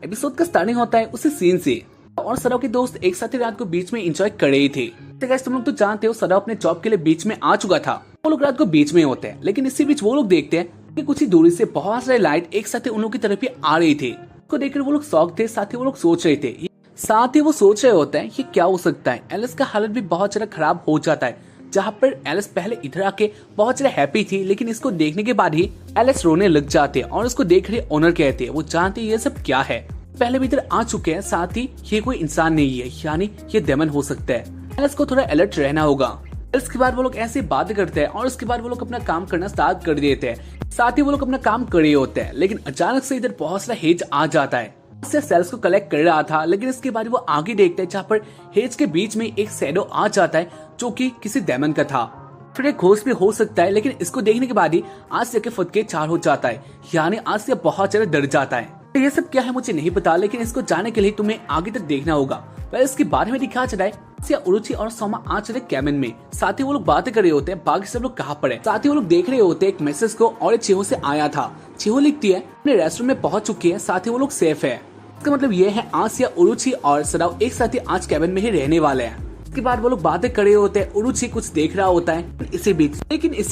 Episode का starting होता है उसी सीन से और सराव के दोस्त एक साथ ही रात को बीच में एंजॉय कर रहे थे। तो गाइस तुम लोग तो जानते हो सराव अपने जॉब के लिए बीच में आ चुका था। वो लोग रात को बीच में होते हैं, लेकिन इसी बीच वो लोग देखते हैं कि कुछ ही दूरी से बहुत सारे लाइट एक साथ उन लोग की तरफ ही आ रही थे। को देखकर वो लोग शॉक थे, साथ ही वो लोग सोच रहे थे, साथ ही वो सोच रहे होते हैं ये क्या हो सकता है। एलिस का हालत भी बहुत ज्यादा खराब हो जाता है, जहाँ पर एलिस पहले इधर आके बहुत ज्यादा हैप्पी थी, लेकिन इसको देखने के बाद ही एलिस रोने लग जाते हैं और उसको देख रहे ओनर कहते हैं वो जानते ये सब क्या है, पहले भी इधर आ चुके हैं, साथ ही ये कोई इंसान नहीं है, यानी ये डेमन हो सकता है। एलिस को थोड़ा अलर्ट रहना होगा। इसके बाद वो लोग ऐसे बात करते हैं और उसके बाद वो लोग अपना काम करना स्टार्ट कर देते हैं। साथ ही वो लोग अपना काम कर रहे होते हैं, लेकिन अचानक से इधर बहुत सारा हेज आ जाता है। इससे सेल्स को कलेक्ट कर रहा था, लेकिन इसके बाद वो आगे देखते हैं जहाँ पर हेज के बीच में एक शैडो आ जाता है जो कि किसी डेमन का था। फिर एक घोस्ट भी हो सकता है, लेकिन इसको देखने के बाद ही आसिया के फटके चार हो जाता है, यानी आसिया बहुत ज्यादा डर जाता है। तो ये सब क्या है मुझे नहीं पता, लेकिन इसको जाने के लिए तुम्हें आगे तक देखना होगा। पहले इसके बारे में दिखा चला है आसिया, उरुची और सोमा आ चले कैबिन में। साथ ही वो लोग बातें कर रहे होते हैं बाकी सब लोग कहाँ पर है। साथ ही वो लोग देख रहे होते हैं एक मैसेज को, और एक चिहो से आया था। चिहो लिखती है अपने रेस्टोरेंट में पहुंच चुकी है, साथ ही वो लोग सेफ है। इसका मतलब ये है आसिया, उरुची और सराव एक साथ ही आज कैबिन में ही रहने वाले हैं। इसके बाद वो लोग बातें करे होते हैं, उरुची कुछ देख रहा होता है इसी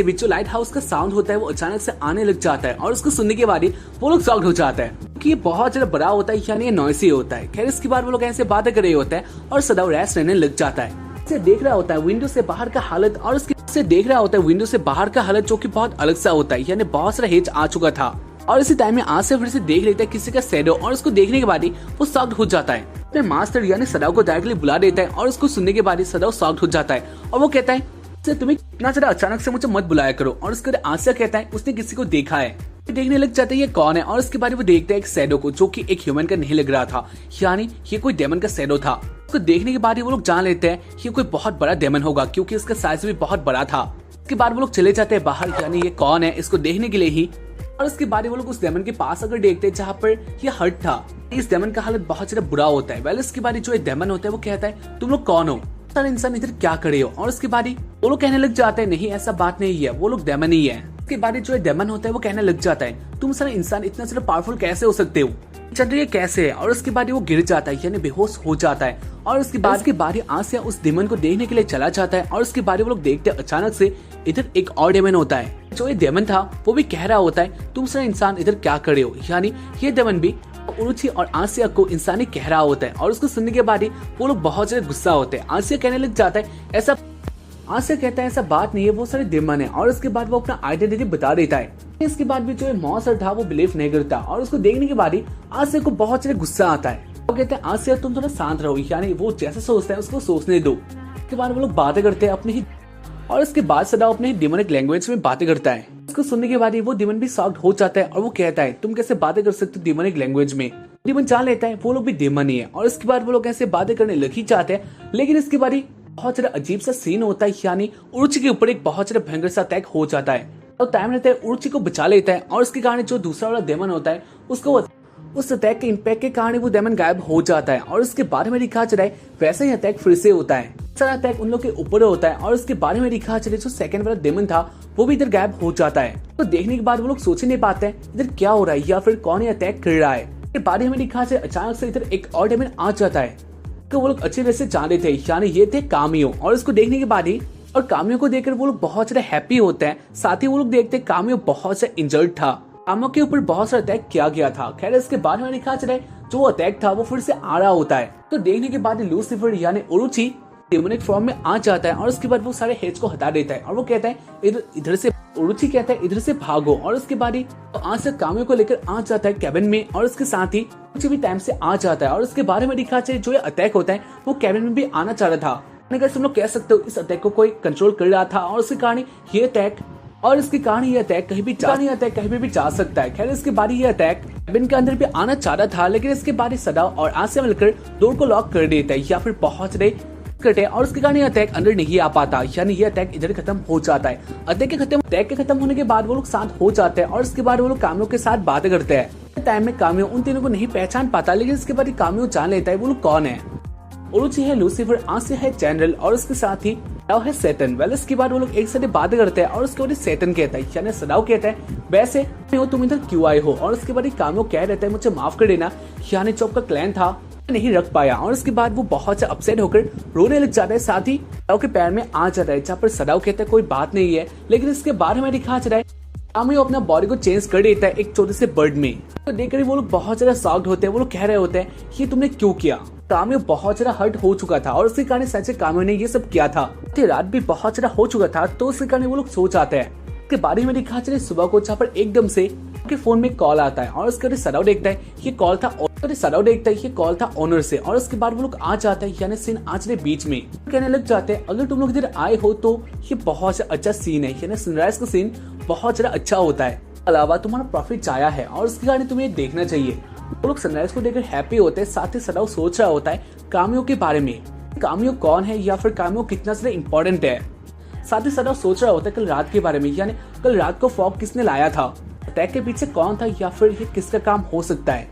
बीच जो लाइट हाउस का साउंड होता है वो अचानक से आने लग जाता है, और उसको सुनने के बाद ही वो लोग शॉक्ड हो जाता है कि ये बहुत ज्यादा बड़ा होता है, यानी ये नॉइसी होता है। खैर इसके बाद वो लोग ऐसे बातें कर रहे होते हैं और सदाव रेस्ट रहने लग जाता है। इसे देख रहा होता है विंडो से बाहर का हालत, और उसके देख रहा होता है विंडो से बाहर का हालत जो कि बहुत अलग सा होता है, यानी बहुत सारा हेज आ चुका था। और इसी टाइम में आज से फिर से देख लेता है किसी का शैडो, और उसको देखने के बाद ही वो शॉक्ड हो जाता है। अपने मास्टर यानी सदाव को डायरेक्टली बुला देता है, और उसको सुनने के बाद ही सदाव शॉक्ड हो जाता है और वो कहता है तुम्हें इतना ज्यादा अचानक से मुझे मत बुलाया करो। और उसके बाद आसिया कहता है उसने किसी को देखा है, देखने लग जाता है ये कौन है। और उसके बाद वो देखता है एक शैडो को जो कि एक ह्यूमन का नहीं लग रहा था, यानी ये कोई डेमन का शैडो था। उसको देखने के बाद ही वो लोग जान लेते हैं ये कोई बहुत बड़ा डेमन होगा, क्योंकि उसका साइज भी बहुत बड़ा था। उसके बाद वो लोग चले जाते हैं बाहर, यानी ये कौन है इसको देखने के लिए ही। और उसके बाद वो लोग उस डेमन के पास अगर देखते हैं जहाँ पर ये हट था, इस डेमन का हालत बहुत ज्यादा बुरा होता है। इसके बाद जो डेमन होता है वो कहता है तुम लोग कौन हो, सारे इंसान इधर क्या करे हो। और उसके बाद वो लोग कहने लग जाते हैं नहीं ऐसा बात नहीं है, वो लोग डेमन ही है। उसके बाद जो डेमन होता है वो कहने लग जाता है तुम सारे इंसान इतना ज्यादा पावरफुल कैसे हो सकते हो, चल रही है कैसे है। और उसके बाद वो गिर जाता है, यानी बेहोश हो जाता है। और उसके बाद आसिया उस डेमन को देखने के लिए चला जाता है। और उसके बाद वो लोग देखते हैं अचानक से इधर एक और डेमन होता है। जो ये डेमन था वो भी कह रहा होता है तुम सारे इंसान इधर क्या करे हो, यानी ये डेमन भी उरुची और आसिया को इंसानी कह रहा होता है। और उसको सुनने के बाद ही वो लोग बहुत ज्यादा गुस्सा होते हैं। आसिया कहने लग जाता है आसिया कहता है ऐसा बात नहीं है, वो सारे डेमन है। और उसके बाद वो अपना आइडेंटिटी बता देता है। इसके बाद भी जो मॉन्स्टर था वो बिलीव नहीं करता, और उसको देखने के बाद ही आसिया को बहुत ज्यादा गुस्सा आता है। वो कहते हैं आसिया तुम थोड़ा शांत रहो, यानी वो जैसा सोचता है उसको सोचने दो। उसके बाद वो लोग बातें करते हैं अपनी ही, और उसके बाद सदाव अपने डिमोनिक लैंग्वेज में बातें करता है। उसको सुनने के बाद ही वो डिमन भी शॉक्ड हो जाता है, और वो कहता है तुम कैसे बातें कर सकते हो डिमोनिक लैंग्वेज में। डिमन जान लेता है वो लोग भी डिमन ही है। और इसके बाद वो लोग ऐसे बातें करने लग ही जाते हैं, लेकिन इसके बाद ही बहुत ज्यादा अजीब सा सीन होता है, यानी उरुची के ऊपर एक बहुत ज्यादा भयंकर सा अटैक हो जाता है। और टाइम रहता है उरुची को बचा लेता है, और उसके कारण जो दूसरा वाला डेमन होता है उसको उस अटैक के इम्पैक्ट के कारण वो डेमन गायब हो जाता है। और उसके बारे में दिखा चला है वैसे ही अटैक फिर से होता है, सारा अटैक उन लोग के ऊपर होता है। और उसके बारे में दिखा चले जो सेकंड वाला डेमन था वो भी इधर गायब हो जाता है। तो देखने के बाद वो लोग सोच नहीं पाते हैं इधर क्या हो रहा है या फिर कौन ये अटैक कर रहा है। इसके बाद हमें दिखा चले अचानक से इधर एक और डेमन आ जाता है, तो वो लोग अच्छे तरह से जाने थे, यानी ये थे कामियो। और इसको देखने के बाद ही और कामियो को देखकर वो लोग बहुत ज्यादा हैप्पी होते हैं। साथ ही वो लोग देखते हैं कामियो बहुत से इंजर्ड था, कामियो के ऊपर बहुत सारा अटैक किया गया था। खैर इसके बाद में दिखा चला जो अटैक था वो फिर से आ रहा होता है। तो देखने के बाद लूसीफर यानी उरुची डेमोनिक फॉर्म में आ जाता है, और उसके बाद वो सारे हेज को हटा देता है। और वो कहता है इधर से, उरुची कहता है इधर से भागो। और उसके बाद ही तो आज से कामियो को लेकर आ जाता है कैबिन में, और उसके साथ ही कुछ भी टाइम से आ जाता है। और उसके बारे में दिखा चाहिए जो ये अटैक होता है वो कैबिन में भी आना चाह रहा था। तुम लोग कह सकते हो इस अटैक को कोई कंट्रोल कर रहा था, और उसके कारण ये अटैक कहीं भी जा सकता है। खैर इसके बाद ये अटैक कैबिन के अंदर भी आना चाह रहा था, लेकिन इसके बाद सदाव और आसिया मिलकर डोर को लॉक कर देता है या फिर पहुंच रहे कटे, और उसके कारण ये अटैक अंदर नहीं आ पाता, यानी ये अटैक इधर खत्म हो जाता है। अटैक के खत्म होने के बाद वो लोग शांत हो जाते हैं, और उसके बाद वो लोग कामियो के साथ बातें करते हैं। टाइम में कामियो उन तीनों को नहीं पहचान पाता, लेकिन इसके बाद कामियो जान लेता है वो लोग कौन है। उरुची है लूसीफर, आसिया है जनरल, और उसके साथ ही सदाव है सैटर्न। वेल इसके बाद वो लोग एक साथ बात करते हैं और उसके बाद सैटर्न कहता है यानी सदाव कहता है वैसे हो तुम इधर क्यों आए हो, और उसके बाद कामो कह रहता है मुझे माफ कर देना, यानी जो आपका क्लैन था नहीं रख पाया। और उसके बाद वो बहुत से अपसेट होकर रोने लग जाता है, साथ ही सदाव के पैर में आ जाता है, जहाँ पर सदाव कहता है कोई बात नहीं है। लेकिन इसके बाद हमें दिखा जा रहा है कामियो अपना बॉडी को चेंज कर देता है एक छोटे से बर्ड में। तो देखकर वो लोग बहुत ज्यादा शॉक्ड होते हैं। वो लोग कह रहे होते हैं ये तुमने क्यों किया। कामियो बहुत ज्यादा हर्ट हो चुका था और उसके कारण सच कामियो ने ये सब किया था। रात भी बहुत ज्यादा हो चुका था, तो उसके कारण वो लोग सो जाते हैं। उसके बारे में दिखा चले सुबह को, जहाँ पर एकदम से के फोन में कॉल आता है और उसके सदाव देखता है ये कॉल था ओनर से। और उसके बाद वो लोग आ जाते हैं, यानी सीन आज के बीच में कहने लग जाते हैं अगर तुम लोग इधर आए हो तो ये बहुत अच्छा सीन है, यानी सनराइज का सीन बहुत ज्यादा अच्छा होता है। अलावा तुम्हारा प्रॉफिट आया है और उसके कारण तुम्हें ये देखना चाहिए। वो लोग सनराइज को देखकर हैप्पी होते हैं, साथ ही सदाव सोच रहा होता है कामियो के बारे में, कामियो कौन है या फिर कामियो कितना ज्यादा इंपॉर्टेंट है। साथ ही सदाव सोच रहा होता है कल रात के बारे में, यानी कल रात को फॉग किसने लाया था, अटैक के पीछे कौन था या फिर ये किसका काम हो सकता है।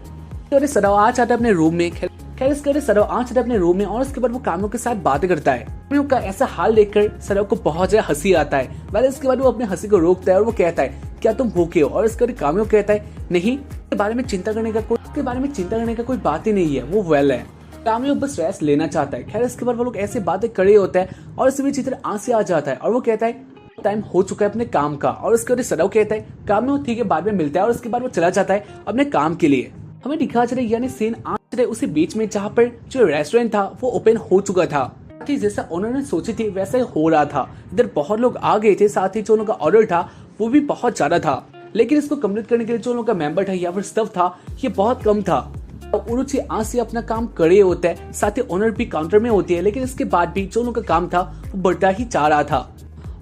तो सदाव आ जाता है अपने रूम में। खैर इसके सदाव आ जाता है अपने रूम में और उसके बाद वो कामियो के साथ बातें करता है। कामियो का ऐसा हाल देखकर सदाव को बहुत ज्यादा हंसी आता है। वैसे इसके बाद वो अपने हंसी को रोकता है और वो कहता है क्या तुम भूखे हो, और इसके बाद कामियो कहता है नहीं इसके बारे में चिंता करने का कोई बात ही नहीं है, वो वेल है। कामियो बस रेस्ट लेना चाहता है। खैर इसके बाद वो लोग ऐसे बातें करे होते हैं और इसी बीच इधर आंसू आ जाता है और वो कहता है टाइम हो चुका है अपने काम का। और उसके बाद सदाव कहता है कामियो ठीक है बाद में मिलता है, और उसके बाद वो चला जाता है अपने काम के लिए। हमें दिखा चले यानी सीन आ चले उसी बीच में जहाँ पर जो रेस्टोरेंट था वो ओपन हो चुका था। जैसा ओनर ने सोची थी वैसा ही हो रहा था। इधर बहुत लोग आ गए थे, साथ ही जो उनका ऑर्डर था वो भी बहुत ज्यादा था, लेकिन इसको कंप्लीट करने के लिए जो उनका मेंबर था या फिर स्टाफ था ये बहुत कम था। उरुचि आज से अपना काम करे होता है, साथ ही ओनर भी काउंटर में होती है, लेकिन इसके बाद भी जो उनका काम था वो बढ़ता ही चाह रहा था।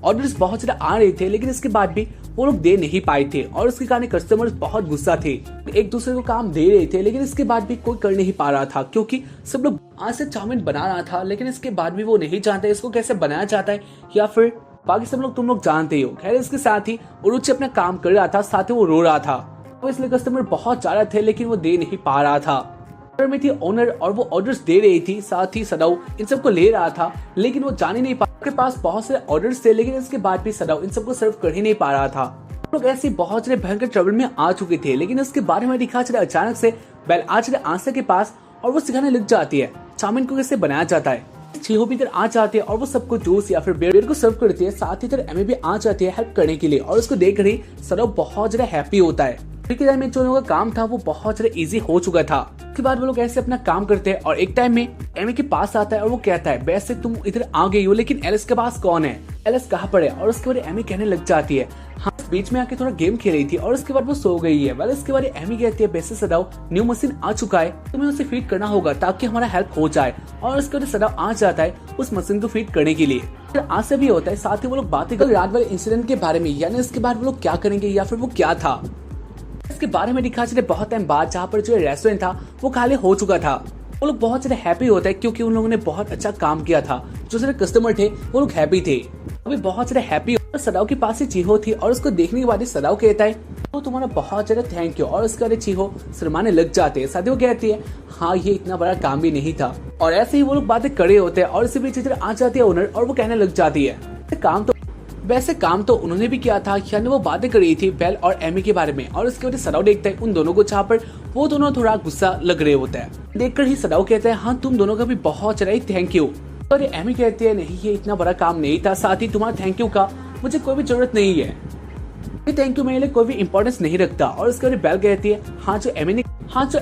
ऑर्डर्स बहुत ज्यादा आ रहे थे, लेकिन इसके बाद भी वो लोग दे नहीं पाए थे और उसके कारण कस्टमर्स बहुत गुस्सा थे। एक दूसरे को काम दे रहे थे, लेकिन इसके बाद भी कोई कर नहीं पा रहा था, क्योंकि सब लोग आज से चाउमीन बना रहा था, लेकिन इसके बाद भी वो नहीं जानते इसको कैसे बनाया जाता है या फिर बाकी सब लोग तुम लोग जानते हो। खैर इसके साथ ही उरुचि अपना काम कर रहा था, साथ ही वो रो रहा था। तो इसलिए कस्टमर बहुत ज्यादा थे, लेकिन वो दे नहीं पा रहा था। ऑर्डर में थी ओनर और वो ऑर्डर्स दे रही थी, साथ ही सदाव इन सबको ले रहा था, लेकिन वो जान ही नहीं पा। उसके पास बहुत से ऑर्डर्स थे, लेकिन इसके बाद भी सदाव इन सबको सर्व कर ही नहीं पा रहा था। लोग ऐसे बहुत सारे भयंकर ट्रबल में आ चुके थे, लेकिन इसके बारे में दिखा चला अचानक से बेल आ चले आंसर के पास और वो सिखाने लग जाती है चाउमीन को कैसे बनाया जाता है। चीहो भी इधर आ जाती है और वो सबको जूस या फिर बियर को सर्व करती है। साथ ही इधर एमी भी आ जाती है हेल्प करने के लिए, और उसको देख ही सदाव बहुत ज्यादा हैप्पी होता है। टाइम में जो लोगों का काम था वो बहुत ज्यादा इजी हो चुका था। उसके बाद वो लोग ऐसे अपना काम करते हैं और एक टाइम में एमी के पास आता है और वो कहता है वैसे तुम इधर आ गई हो, लेकिन एलिस के पास कौन है, एलिस कहाँ पर है। और उसके बाद एमी कहने लग जाती है हाँ बीच में आके थोड़ा गेम खेल रही थी और उसके बाद वो सो गई है। वाले इसके बाद एमी कहती है वैसे सदाव न्यू मशीन आ चुका है, तुम्हें उसे फीड करना होगा ताकि हमारा हेल्प हो जाए। और उसके बाद सदाव आ जाता है उस मशीन को फीड करने के लिए। आज से भी होता है, साथ ही वो लोग बातें कर रात वाले इंसिडेंट के बारे में, यानी इसके बाद वो लोग क्या करेंगे या फिर वो क्या था इसके बारे में दिखा चले बहुत टाइम बाद, जहाँ पर जो रेस्टोरेंट था वो खाली हो चुका था। वो लोग बहुत ज्यादा हैप्पी होता है क्योंकि उन लोगों ने बहुत अच्छा काम किया था। जो सारे कस्टमर थे वो लोग हैप्पी थे, अभी बहुत ज्यादा हैप्पी। और सदाव के पास ही चीहो थी और उसको देखने के बाद सदाव कहता है तो तुम्हारा बहुत ज्यादा थैंक यू। और उसके बाद चीहो शर्माने लग जाते हैं, साथ ही वो कहती है हाँ ये इतना बड़ा काम भी नहीं था। और ऐसे ही वो लोग बातें करे होते हैं और इसी बीच इधर आ जाती है ओनर और वो कहने लग जाती है काम तो उन्होंने भी किया था, यानी वो बातें कर रही थी बेल और एमी के बारे में। और इसके वजह सदाव देखता है उन दोनों को, जहाँ पर वो दोनों थोड़ा गुस्सा लग रहे होते हैं। देखकर ही सदाव कहता है हाँ तुम दोनों का भी बहुत ज्यादा थैंक यू। और एमी कहती है नहीं ये इतना बड़ा काम नहीं था, साथ ही तुम्हारा थैंक यू का मुझे कोई भी जरूरत नहीं है, ये थैंक यू मेरे लिए कोई भी इंपॉर्टेंस नहीं रखता। और इसके बाद बेल कहती है हाँ जो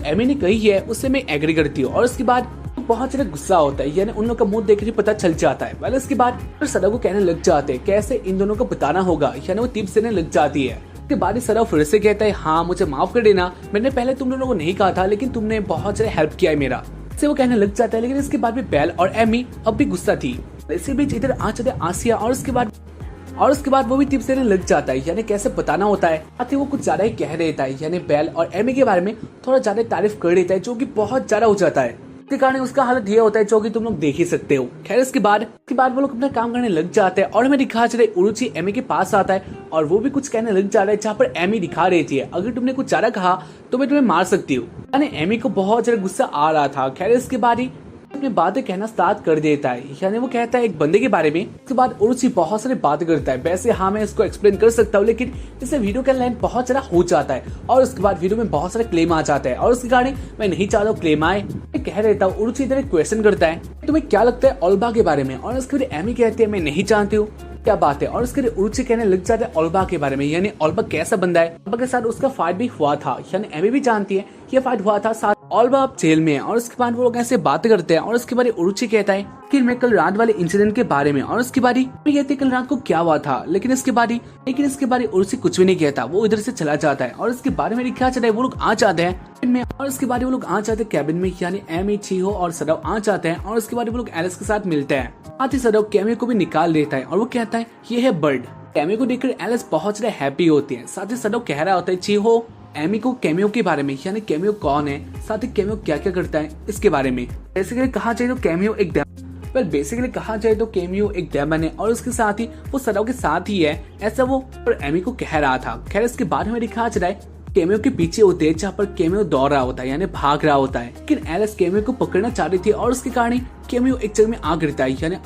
एमी ने कही है उससे मैं एग्री करती हूँ। और उसके बाद बहुत ज्यादा गुस्सा होता है, यानी उन लोगों का मुंह देखकर पता चल जाता है। वाले इसके बाद सदाव को कहने लग जाते हैं कैसे इन दोनों को बताना होगा, यानी वो टिप्स देने लग जाती है। उसके बाद सदाव फिर से कहता है हाँ मुझे माफ कर देना, मैंने पहले तुम दोनों को नहीं कहा था, लेकिन तुमने बहुत ज्यादा हेल्प किया है मेरा, से वो कहने लग जाता है। लेकिन इसके बाद भी बेल और एमी अब भी गुस्सा थी। इसी बीच इधर आ जाते आसिया और उसके बाद वो भी टिप्स देने लग जाता है, यानी कैसे बताना होता है। साथ ही वो कुछ ज्यादा ही कह देता है, यानी बेल और एमी के बारे में थोड़ा ज्यादा तारीफ कर देता है, जो कि बहुत ज्यादा हो जाता है। इसके कारण उसका हालत ये होता है जो कि तुम लोग देख ही सकते हो। खैर इसके बाद वो लोग अपना काम करने लग जाते हैं और हमें दिखा चले उरुचि एमी के पास आता है और वो भी कुछ कहने लग जाता है, जहाँ पर एमी दिखा रही थी अगर तुमने कुछ ज्यादा कहा तो मैं तुम्हें मार सकती हूँ, यानी एमी को बहुत ज्यादा गुस्सा आ रहा था। खैर इसके बाद ही अपनी बातें कहना स्टार्ट कर देता है, यानी वो कहता है एक बंदे के बारे में। उसके बाद उरुची बहुत सारी बातें करता है। वैसे हाँ मैं इसको एक्सप्लेन कर सकता हूँ, लेकिन इससे वीडियो का लेंथ बहुत ज्यादा हो जाता है और उसके बाद वीडियो में बहुत सारे क्लेम आ जाता है और उसके कारण मैं नहीं चाहता हूँ क्लेम आए। मैं कह रहता हूँ। उरुची इधर एक क्वेश्चन करता है, तुम्हें क्या लगता है ओल्बा के बारे में? और उसके बाद एमी कहती है मैं नहीं जानती हूँ क्या बात है। और उसके उरुची कहने लग जाता है ओल्बा के बारे में, यानी ओल्बा कैसा बंदा है। ओल्बा के साथ उसका फाइट भी हुआ था, यानी एमी भी जानती है ये फाइट हुआ था। साथ ओल्बा अब जेल में है और उसके बाद वो लोग ऐसे बातें करते हैं और उसके बाद उरुची कहता है कि मैं कल रात वाले इंसिडेंट के बारे में। और उसके बाद कहते हैं कल रात को क्या हुआ था, लेकिन इसके बाद उरुची कुछ भी नहीं कहता। वो इधर से चला जाता है और इसके बारे में क्या चला है, वो लोग आ जाते हैं में और उसके बाद वो लोग आ जाते हैं कैबिन में, यानी एमी, चिहो और सदाव आ जाते हैं और उसके बाद वो लोग एलिस के साथ मिलते हैं। साथ ही सदाव कैमियो को भी निकाल देता है और वो कहता है ये है बर्ड। कैमियो को देखकर एलिस बहुत ज्यादा हैप्पी होती है। साथ ही सदाव कह रहा होता है चिहो एमी को कैमियो के बारे में, यानी कैमियो कौन है, साथ ही कैमियो क्या क्या करता है इसके बारे में। बेसिकली कहा जाए तो कैमियो एक डेमन है और उसके साथ ही वो सदाव के साथ ही है, ऐसा वो पर एमी को कह रहा था। खैर इसके बाद में दिखा चला है कैमियो के पीछे होते हैं, जहाँ पर कैमियो दौड़ रहा होता है, यानी भाग रहा होता है। लेकिन एलिस कैमियो को पकड़ना चाह रही थी और उसके कारण कैमियो एक जगह में आ गिरता है, यानी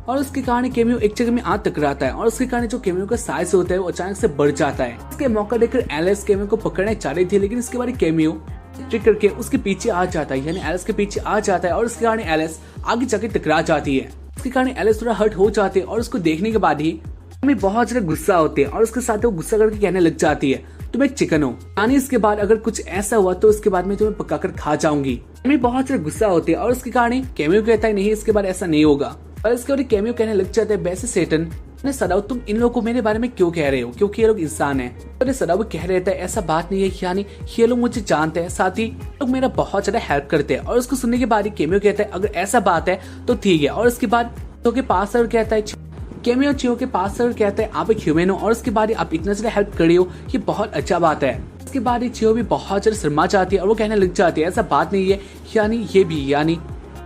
और उसके कारण कैमियो एक जगह में आ टकराता है और उसके कारण जो कैमियो का साइज होता है वो अचानक से बढ़ जाता है। इसके मौका देखकर एलिस कैमियो को पकड़ना चाह रही थी, लेकिन इसके बाद कैमियो ट्रिक करके उसके पीछे आ जाता है, यानी एलिस के पीछे आ जाता है और उसके कारण एलिस आगे जाके टकरा जाती है। उसके कारण एलिस थोड़ा हर्ट हो जाती है और उसको देखने के बाद ही हमें बहुत ज्यादा गुस्सा होते हैं और उसके साथ वो गुस्सा करके कहने लग जाती है तुम एक चिकन हो, यानी इसके बाद अगर कुछ ऐसा हुआ तो उसके बाद मैं तुम्हें पकाकर खा जाऊंगी। हमें बहुत ज्यादा गुस्सा होती है और उसके कारण कैमियो कहता है नहीं इसके बाद ऐसा नहीं होगा। और इसके बाद कैमियो कहने लग जाता है वैसे सेटन ने सदाव तुम इन लोगों को मेरे बारे में क्यों कह रहे हो, क्योंकि ये लोग इंसान हैं। और सदाव कह रहे थे ऐसा बात नहीं है, यानी ये लोग मुझे जानते हैं, साथ ही लोग मेरा बहुत ज्यादा हेल्प करते हैं। और उसको सुनने के बाद ही कैमियो कहता है अगर ऐसा बात है तो ठीक है। और उसके बाद तो के पास कहता है कैमियो चिहो के पास कहता है आप एक ह्यूमन हो और उसके बाद आप इतना ज्यादा हेल्प कर रही हो, ये बहुत अच्छा बात है। उसके बाद चिहो भी बहुत ज्यादा शर्मा जाती है और वो कहने लग जाती है ऐसा बात नहीं है, यानी ये भी यानी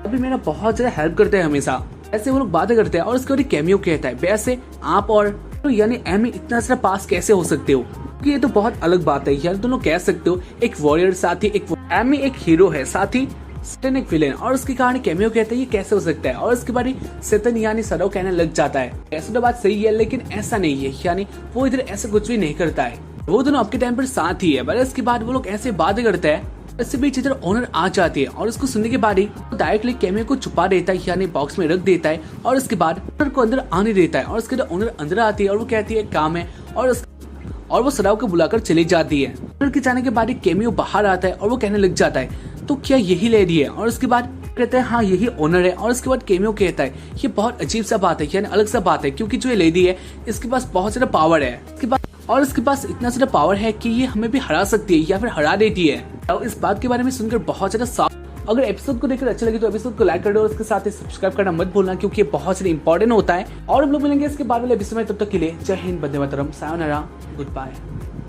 अभी मेरा बहुत ज्यादा हेल्प करते हैं हमेशा। ऐसे वो लोग बातें करते हैं और उसके बाद कैमियो कहता है वैसे आप और तो यानी एमी इतना ज्यादा पास कैसे हो सकते हो, क्योंकि ये तो बहुत अलग बात है। यानी दोनों कह सकते हो एक वॉरियर साथ ही एमी एक हीरो है, साथ ही सेटन एक विलेन। और उसके कारण कैमियो कहता है ये कैसे हो सकता है। और उसके बाद सेटन यानी सदाव कहने लग जाता है ऐसा तो बात सही है, लेकिन ऐसा नहीं है, यानी वो इधर ऐसा कुछ भी नहीं करता है, वो दोनों आपके टाइम पर साथ ही है। पर इसके बाद वो लोग ऐसे बातें करते हैं, इससे बीच इधर ओनर आ जाती है और उसको सुनने के बाद ही डायरेक्टली कैमियो को छुपा देता है, यानी बॉक्स में रख देता है। और उसके बाद ओनर को अंदर आने देता है और उसके बाद ओनर अंदर आती है और वो कहती है काम है और वो सदाव को बुलाकर चली जाती है। ओनर के जाने के बाद कैमियो बाहर आता है और वो कहने लग जाता है तो क्या यही लेडी है। और उसके बाद कहता है हाँ यही ओनर है। और उसके बाद कैमियो कहता है ये बहुत अजीब सा बात है, यानी अलग सा बात है, क्योंकि जो ये लेडी है इसके पास बहुत ज्यादा पावर है। इसके पास इतना ज्यादा पावर है कि ये हमें भी हरा सकती है या फिर हरा देती है। और इस बात के बारे में सुनकर बहुत ज्यादा साफ। अगर एपिसोड को देखकर अच्छा लगे तो एपिसोड को लाइक कर दो और उसके साथ ही सब्सक्राइब करना मत भूलना, क्योंकि ये बहुत ज्यादा इंपॉर्टेंट होता है। और हम लोग मिलेंगे इसके बाद वाले एपिसोड में, तब तक के लिए जय Hind, Vande Mataram, sayonara, good bye.